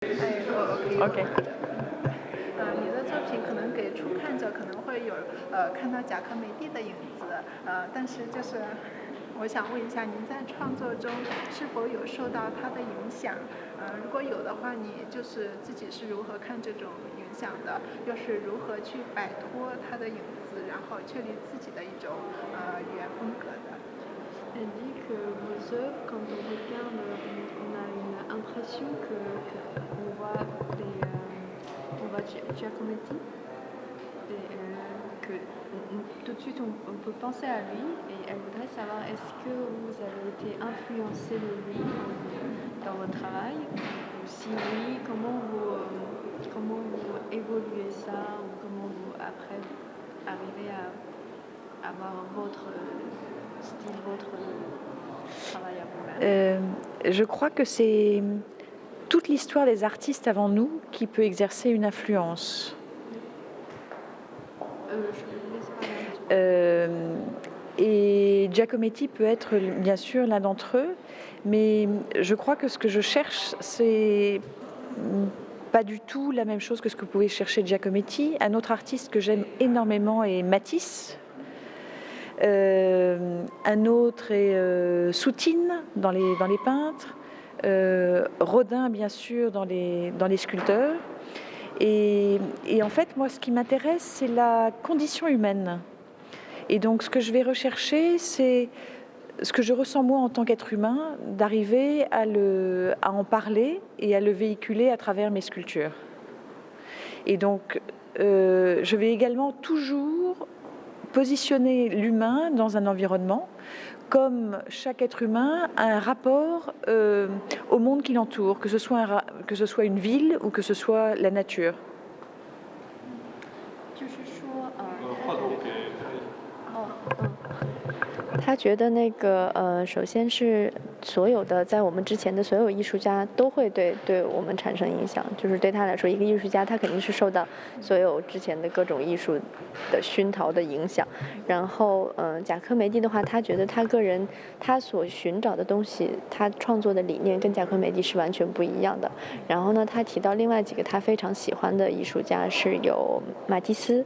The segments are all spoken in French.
哎，我可以。OK。你的作品可能给初看者可能会有看到贾科梅蒂的影子，但是就是我想问一下，您在创作中是否有受到他的影响？如果有的话，你就是自己是如何看这种影响的？又是如何去摆脱他的影子，然后确立自己的一种语言风格的？Elle dit que vos œuvres, quand on regarde, on a une impression qu'on voit on voit Giacometti et que tout de suite on peut penser à lui et elle voudrait savoir est-ce que vous avez été influencé de lui dans votre travail ou si oui, comment vous évoluez ça ou comment vous après arrivez à avoir votre style, votre travail à vous-même. Je crois que c'est toute l'histoire des artistes avant nous qui peut exercer une influence. Et Giacometti peut être bien sûr l'un d'entre eux, mais je crois que ce que je cherche, c'est pas du tout la même chose que ce que vous pouvez chercher de Giacometti. Un autre artiste que j'aime énormément est Matisse. Un autre est Soutine dans les peintres, Rodin bien sûr dans les sculpteurs. Et en fait, moi, ce qui m'intéresse, c'est la condition humaine. Et donc, ce que je vais rechercher, c'est ce que je ressens moi en tant qu'être humain, d'arriver à en parler et à le véhiculer à travers mes sculptures. Et donc, je vais également toujours positionner l'humain dans un environnement, comme chaque être humain a un rapport au monde qui l'entoure, que ce soit une ville ou que ce soit la nature. 他觉得那个首先是所有的在我们之前的所有艺术家都会对我们产生影响，就是对他来说，一个艺术家他肯定是受到所有之前的各种艺术的熏陶的影响。然后贾科梅蒂的话，他觉得他个人他所寻找的东西，他创作的理念跟贾科梅蒂是完全不一样的。然后呢，他提到另外几个他非常喜欢的艺术家是有马蒂斯，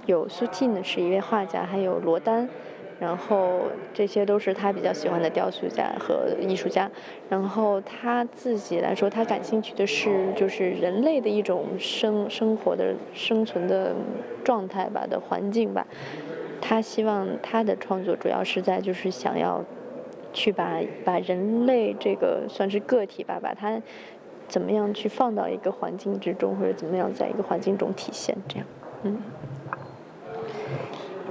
有苏汀是一位画家，还有罗丹。然后这些都是他比较喜欢的雕塑家和艺术家。然后他自己来说，他感兴趣的是就是人类的一种生活的生存的状态吧的环境吧。他希望他的创作主要是在就是想要去把人类这个算是个体吧，把它怎么样去放到一个环境之中，或者怎么样在一个环境中体现这样。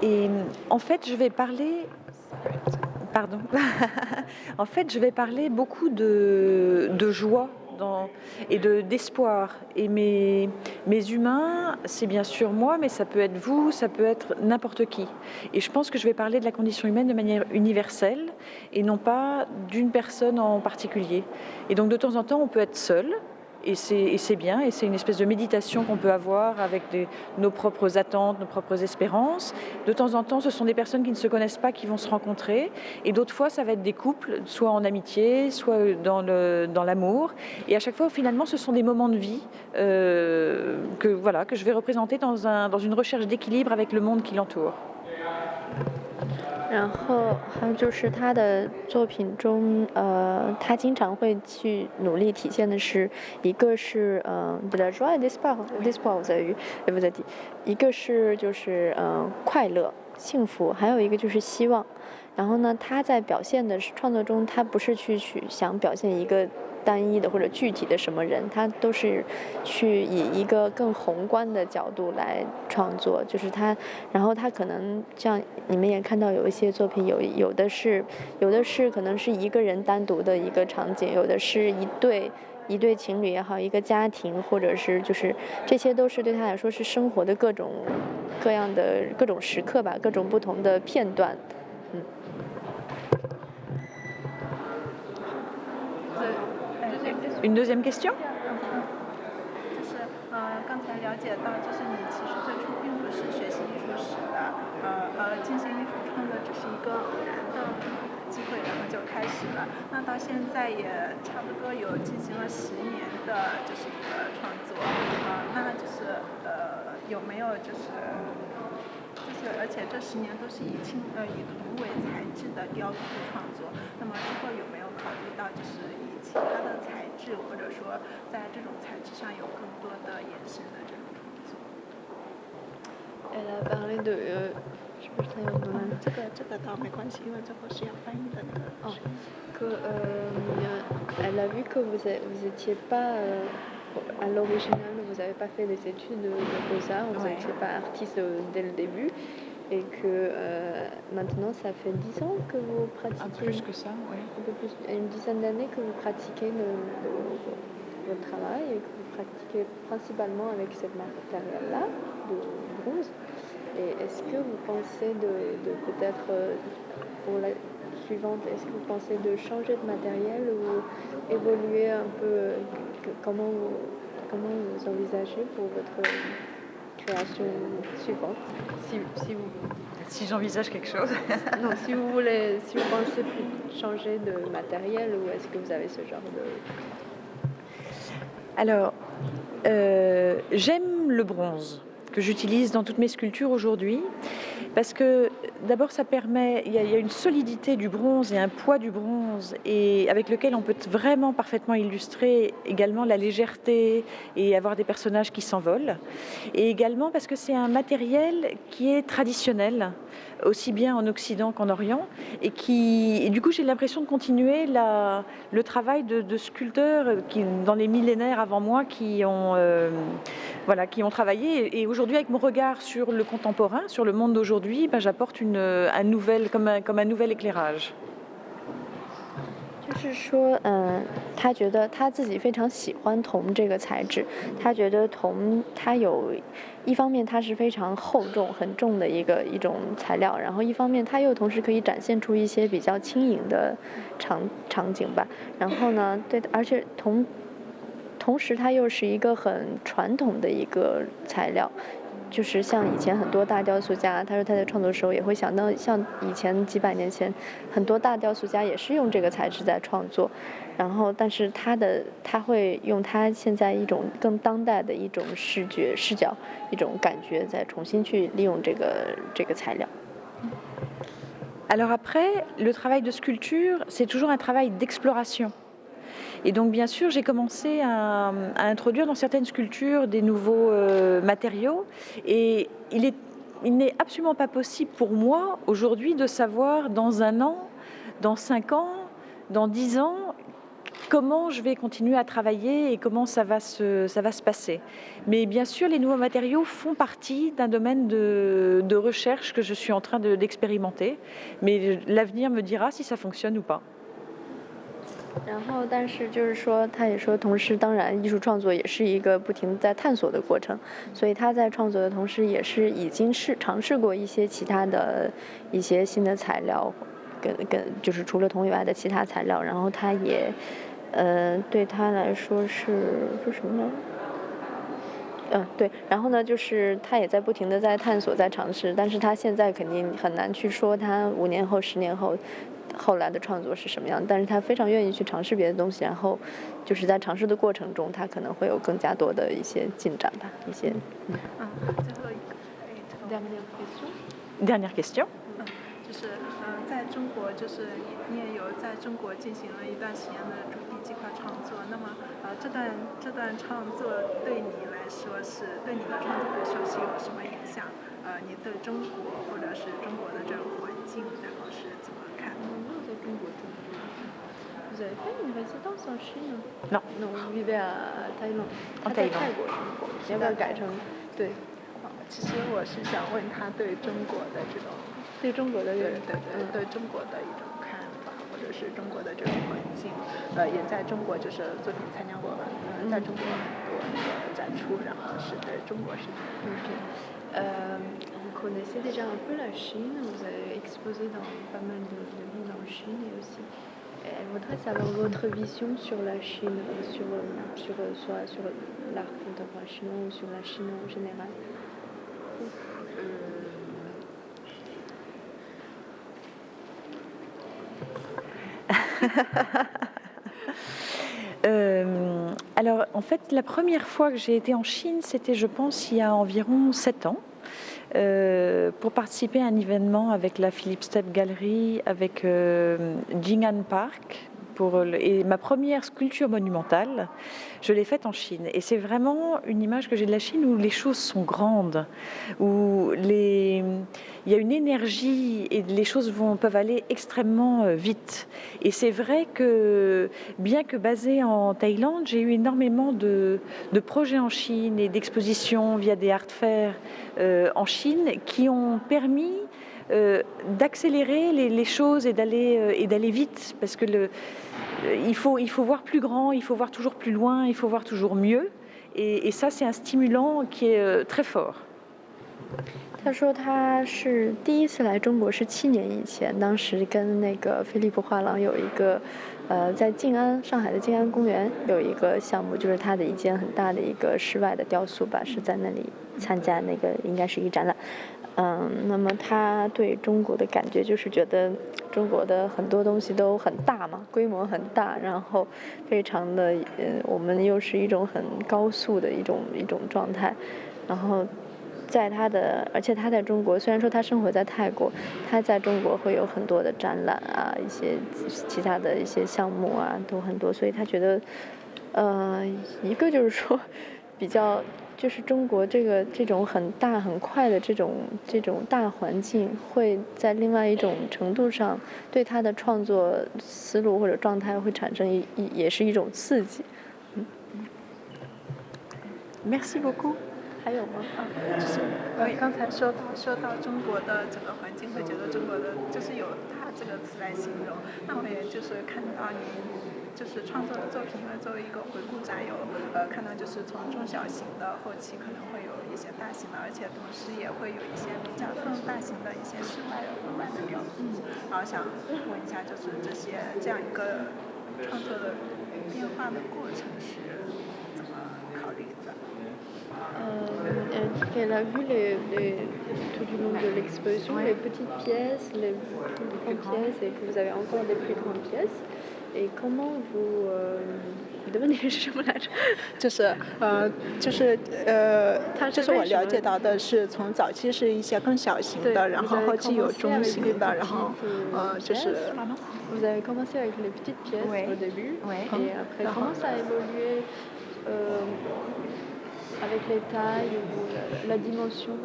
Et en fait, je vais parler en fait, je vais parler beaucoup de joie et d'espoir. Et mes humains, c'est bien sûr moi, mais ça peut être vous, ça peut être n'importe qui. Et je pense que je vais parler de la condition humaine de manière universelle et non pas d'une personne en particulier. Et donc de temps en temps, on peut être seul. Et c'est bien, et c'est une espèce de méditation qu'on peut avoir avec nos propres attentes, nos propres espérances. De temps en temps, ce sont des personnes qui ne se connaissent pas qui vont se rencontrer. Et d'autres fois, ça va être des couples, soit en amitié, soit dans l'amour. Et à chaque fois, finalement, ce sont des moments de vie que je vais représenter dans une recherche d'équilibre avec le monde qui l'entoure. 然后还有就是他的作品中，他经常会去努力体现的是，一个是de la joie et d'espoir vous avez dit，一个是就是快乐、幸福，还有一个就是希望。然后呢，他在表现的创作中，他不是去想表现一个单一的或者具体的什么人，他都是去以一个更宏观的角度来创作，就是他，然后他可能像你们也看到有一些作品，有的是可能是一个人单独的一个场景，有的是一对情侣也好，一个家庭，或者是就是这些都是对他来说是生活的各种各样的各种时刻吧，各种不同的片段。Une deuxième question？ 就是刚才了解到，就是你其实最初并不是学习艺术史的，进行艺术创作只是一个偶然的机会，然后就开始了。那到现在也差不多有进行了10年的就是一个创作，那就是有没有而且这10年都是以铜为材质的雕塑创作。那么之后有没有考虑到就是以其他的材质，或者说在这种材质上有更多的延伸的这种创作Elle a parlé de. Je sais pas si on demande. 这个倒没关系，因为最后是要翻译的那个。Oh, que, elle a vu que vous étiez pas à l'original, vous n'avez pas fait des études de beaux-arts, vous n'étiez pas artiste dès le début, et que maintenant ça fait 10 ans que vous pratiquez. Un peu plus que ça, oui. Un peu plus, une dizaine d'années que vous pratiquez votre travail et que vous pratiquez principalement avec ce matériel-là, de bronze. Et est-ce que vous pensez de peut-être, pour la suivante, est-ce que vous pensez de changer de matériel ou évoluer un peu, comment vous envisagez pour votre création suivante, Si j'envisage quelque chose. non, si vous pensez changer de matériel, ou est-ce que vous avez ce genre de... Alors, j'aime le bronze que j'utilise dans toutes mes sculptures aujourd'hui, parce que d'abord ça permet, il y a une solidité du bronze et un poids du bronze, et avec lequel on peut vraiment parfaitement illustrer également la légèreté et avoir des personnages qui s'envolent, et également parce que c'est un matériel qui est traditionnel, aussi bien en Occident qu'en Orient, et du coup j'ai l'impression de continuer le travail de sculpteurs qui, dans les millénaires avant moi, qui ont travaillé, et aujourd'hui avec mon regard sur le contemporain, sur le monde d'aujourd'hui, j'apporte un nouvel éclairage. 就是说，他觉得他自己非常喜欢铜这个材质，他觉得铜它有一方面它是非常厚重很重的一种材料，然后一方面它又同时可以展现出一些比较轻盈的场景吧。然后呢，对，而且同时它又是一个很传统的一个材料。就是像以前很多大雕塑家，他说他在创作的时候也会想到，像以前几百年前，很多大雕塑家也是用这个材质在创作，然后但是他会用他现在一种更当代的一种视角，一种感觉，再重新去利用这个材料。Alors après, le travail de sculpture, c'est toujours un travail d'exploration. Et donc bien sûr j'ai commencé à introduire dans certaines sculptures des nouveaux matériaux, et il n'est absolument pas possible pour moi aujourd'hui de savoir dans 1 an, dans 5 ans, dans 10 ans comment je vais continuer à travailler et comment ça va se passer. Mais bien sûr les nouveaux matériaux font partie d'un domaine de recherche que je suis en train d'expérimenter, mais l'avenir me dira si ça fonctionne ou pas. 然后，但是就是说，他也说，同时，当然，艺术创作也是一个不停在探索的过程，所以他在创作的同时，也是已经尝试过一些其他的一些新的材料，就是除了铜以外的其他材料，然后他也，对他来说是说什么呢？对，然后呢，就是他也在不停的在探索，在尝试，但是他现在肯定很难去说他5年后、10年后来的创作是什么样，但是他非常愿意去尝试别的东西，然后就是在尝试的过程中，他可能会有更加多的一些进展吧，一些。最后一个Dernière question. 就是在中国，就是你也有在中国进行了一段时间的主题计划创作，那么这段创作对你来说对你的创作来说是有什么影响？你对中国或者是中国的这种环境，然后是怎么看的？ Vous avez fait une résidence en Chine? Non. Non, vous vivez à Thaïlande. 在泰国。你要不要改成对？其实我是想问他对中国的这种，对中国的对中国的一种看法，或者是中国的这种环境，也在中国就是作品参加过在中国很多那个展出，然后是对中国是怎么看？ Vous connaissez déjà un peu la Chine, vous avez exposé dans pas mal de villes en Chine et aussi. Elle voudrait savoir votre vision sur la Chine, soit sur l'art contemporain chinois ou sur la Chine en général. Alors, en fait, la première fois que j'ai été en Chine, c'était, je pense, il y a environ 7 ans, pour participer à un événement avec la Philippe Stepp Gallery, avec Jing'an Park. Et ma première sculpture monumentale, je l'ai faite en Chine. Et c'est vraiment une image que j'ai de la Chine où les choses sont grandes, où il y a une énergie et les choses peuvent aller extrêmement vite. Et c'est vrai que, bien que basée en Thaïlande, j'ai eu énormément de projets en Chine et d'expositions via des art fairs en Chine qui ont permis d'accélérer les choses et d'aller vite, parce que il faut voir plus grand, il faut voir toujours plus loin, il faut voir toujours mieux, et ça c'est un stimulant qui est très fort. 他说他是第一次来中国是7年以前，当时跟那个飞利浦画廊有一个，在上海的静安公园有一个项目，就是他的一件很大的一个室外的雕塑吧，是在那里参加那个应该是一个展览。那么他对中国的感觉就是觉得中国的很多东西都很大嘛，规模很大，然后非常的我们又是一种很高速的一种状态，然后而且他在中国，虽然说他生活在泰国，他在中国会有很多的展览啊，一些其他的一些项目啊都很多，所以他觉得一个就是说比较。就是中国这种很大很快的这种大环境，会在另外一种程度上对他的创作思路或者状态会产生也是一种刺激。Merci beaucoup。还有吗？就是刚才说到中国的整个环境，会觉得中国的就是有“大”这个词来形容。那我也就是看到你就是创作的作品，因为作为一个回顾展有看到就是从中小型的后期可能会有一些大型的，而且同时也会有一些比较更大型的一些室外的雕塑。然后想问一下，就是这样一个创作的变化的过程是怎么考虑的？Elle a vu tout du long de l'exposition, les petites pièces, les plus grandes pièces, et que vous avez encore des plus grandes pièces. Et comment vous 你的问题是什么来着？就是我了解到的是从早期是一些更小型的，然后后期有中型的，然后就是。Vous avez commencé avec les petites pièces au début, et après comment ça a évolué avec les tailles ou la dimension?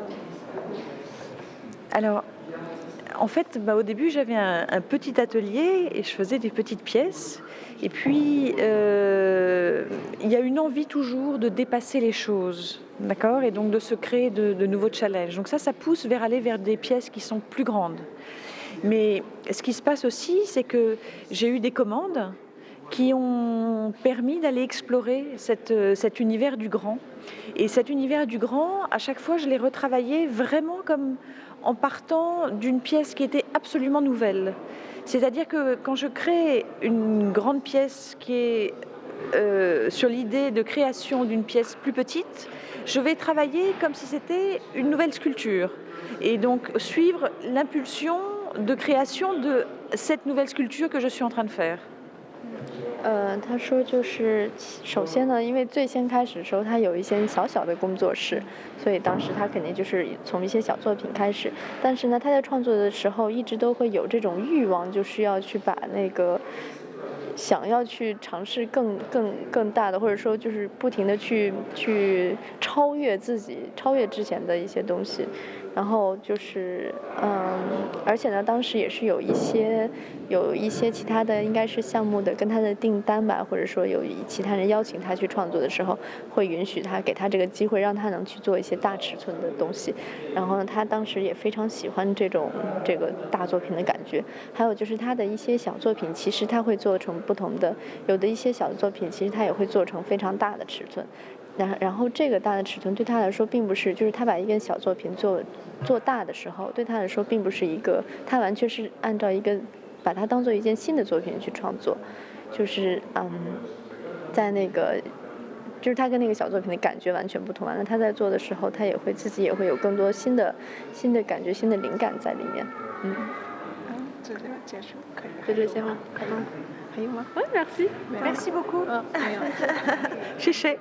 Alors, en fait, au début, j'avais un petit atelier et je faisais des petites pièces. Et puis, il y a une envie toujours de dépasser les choses, d'accord, et donc de se créer de nouveaux challenges. Donc ça pousse aller vers des pièces qui sont plus grandes. Mais ce qui se passe aussi, c'est que j'ai eu des commandes qui ont permis d'aller explorer cet univers du grand. Et cet univers du grand, à chaque fois, je l'ai retravaillé vraiment comme en partant d'une pièce qui était absolument nouvelle. C'est-à-dire que quand je crée une grande pièce qui est sur l'idée de création d'une pièce plus petite, je vais travailler comme si c'était une nouvelle sculpture. Et donc suivre l'impulsion de création de cette nouvelle sculpture que je suis en train de faire. 他说就是首先呢，因为最先开始的时候他有一些小小的工作室，所以当时他肯定就是从一些小作品开始。但是呢，他在创作的时候一直都会有这种欲望，就是要去把那个想要去尝试更大的，或者说就是不停的去超越自己，超越之前的一些东西。然后就是而且呢，当时也是有一些其他的应该是项目的跟他的订单吧，或者说有其他人邀请他去创作的时候，会允许他给他这个机会，让他能去做一些大尺寸的东西。然后呢，他当时也非常喜欢这个大作品的感觉。还有就是他的一些小作品，其实他会做成不同的，有的一些小的作品，其实他也会做成非常大的尺寸。然后这个大的尺寸对他来说并不是，就是他把一个小作品做大的时候，对他来说并不是一个，他完全是按照一个把它当做一件新的作品去创作，就是在那个就是他跟那个小作品的感觉完全不同。完了他在做的时候，他自己也会有更多新的感觉、新的灵感在里面。这就结束，可以。就这些吗？可以。还有吗？ Ouais, merci. Merci beaucoup. 没有。谢谢。